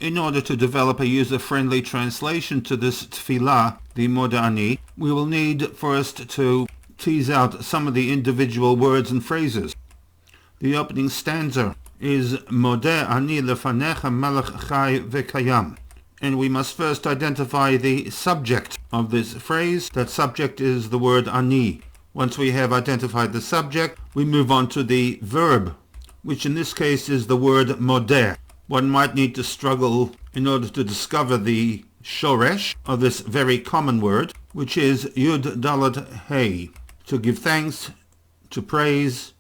In order to develop a user-friendly translation to this tefillah, the Modeh Ani, we will need first to tease out some of the individual words and phrases. The opening stanza is Modeh Ani lefanecha melech chai vekayam, and we must first identify the subject of this phrase. That subject is the word ani. Once we have identified the subject, we move on to the verb, which in this case is the word modeh. One might need to struggle in order to discover the shoresh of this very common word, which is yud dalet hey, to give thanks, to praise,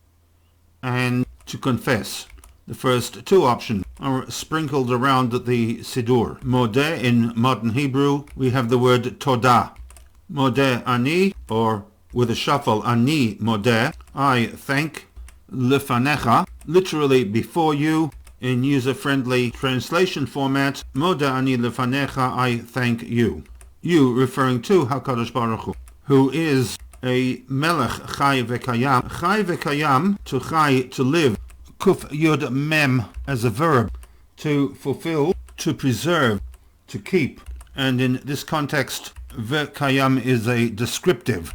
and to confess. The first two options are sprinkled around the Siddur. Modeh, in modern Hebrew, we have the word todah. Modeh ani, or with a shuffle, ani modeh, I thank. Lefanecha, literally before you. In user-friendly translation format, Modeh ani lefanecha, I thank you. You referring to HaKadosh Baruch Hu, who is a melech chai vekayam. Chai vekayam, to chai, to live. Kuf yud mem, as a verb, to fulfill, to preserve, to keep. And in this context, vekayam is a descriptive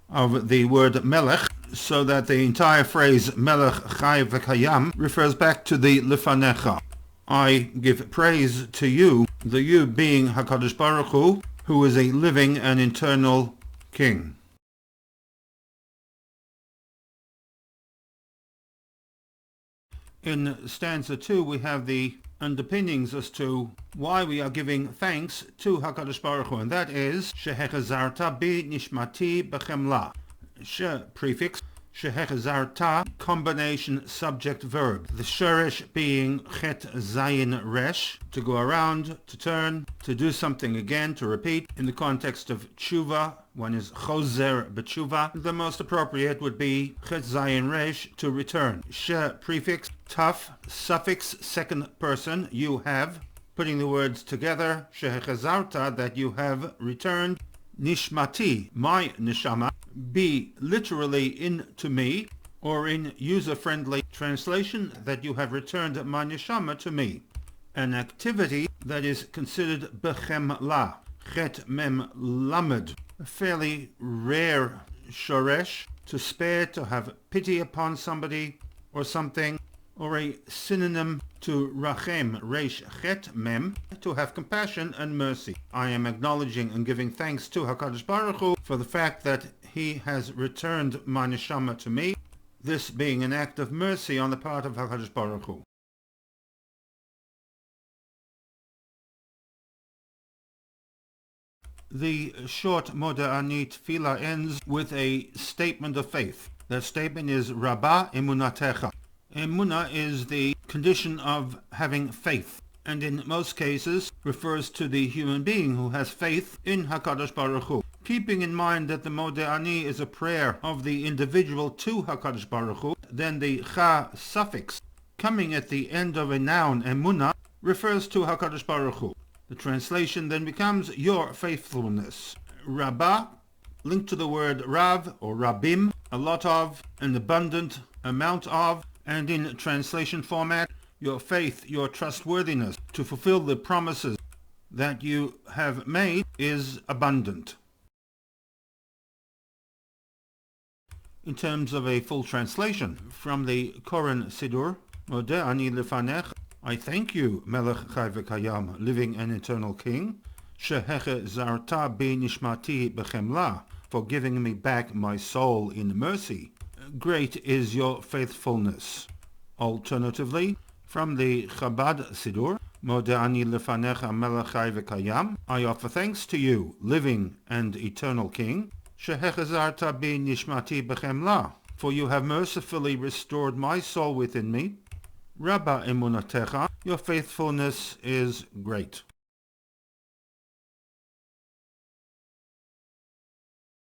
of the word melech, so that the entire phrase melech chai vekayam refers back to the lefanecha. I give praise to you, the you being HaKadosh Baruch Hu is a living and eternal king. In stanza 2, we have the underpinnings as to why we are giving thanks to HaKadosh Baruch Hu, and that is Shehechazarta bi nishmati bechemla. She prefix, Shehechazarta, combination subject verb. The shoresh being chet zayin resh, to go around, to turn, to do something again, to repeat. In the context of tshuva, one is chozer b'tshuva. The most appropriate would be chet zayin resh, to return. She prefix, taf, suffix, second person, you have. Putting the words together, Shehechazarta, that you have returned. Nishmati, my neshama. Be, literally into me, or in user-friendly translation, that you have returned my neshama to me. An activity that is considered bechemla, chet mem lamed, a fairly rare shoresh, to spare, to have pity upon somebody or something, or a synonym to rachem, resh chet mem, to have compassion and mercy. I am acknowledging and giving thanks to HaKadosh Baruch Hu for the fact that he has returned my neshama to me, this being an act of mercy on the part of HaKadosh Baruch Hu. The short Modeh Ani tefillah ends with a statement of faith. That statement is Rabbah emunatecha. Emunah is the condition of having faith, and in most cases refers to the human being who has faith in HaKadosh Baruch Hu. Keeping in mind that the Modeh Ani is a prayer of the individual to HaKadosh Baruch Hu, then the cha suffix coming at the end of a noun, emunah, refers to HaKadosh Baruch Hu. The translation then becomes your faithfulness. Rabbah, linked to the word rav or rabim, a lot of, an abundant amount of, and in translation format, your faith, your trustworthiness to fulfill the promises that you have made is abundant. In terms of a full translation, from the Koren Siddur, Modeh ani lefanech, I thank you, Melech Chai V'Kayam, living and eternal King, Shehechazarta bi nishmati bechemla, for giving me back my soul in mercy. Great is your faithfulness. Alternatively, from the Chabad Siddur, Modeh ani lefanecha Melech Chai V'Kayam, I offer thanks to you, living and eternal King, Shehechazarta bi nishmati bechemla, for you have mercifully restored my soul within me. Rabbah emunatecha, your faithfulness is great.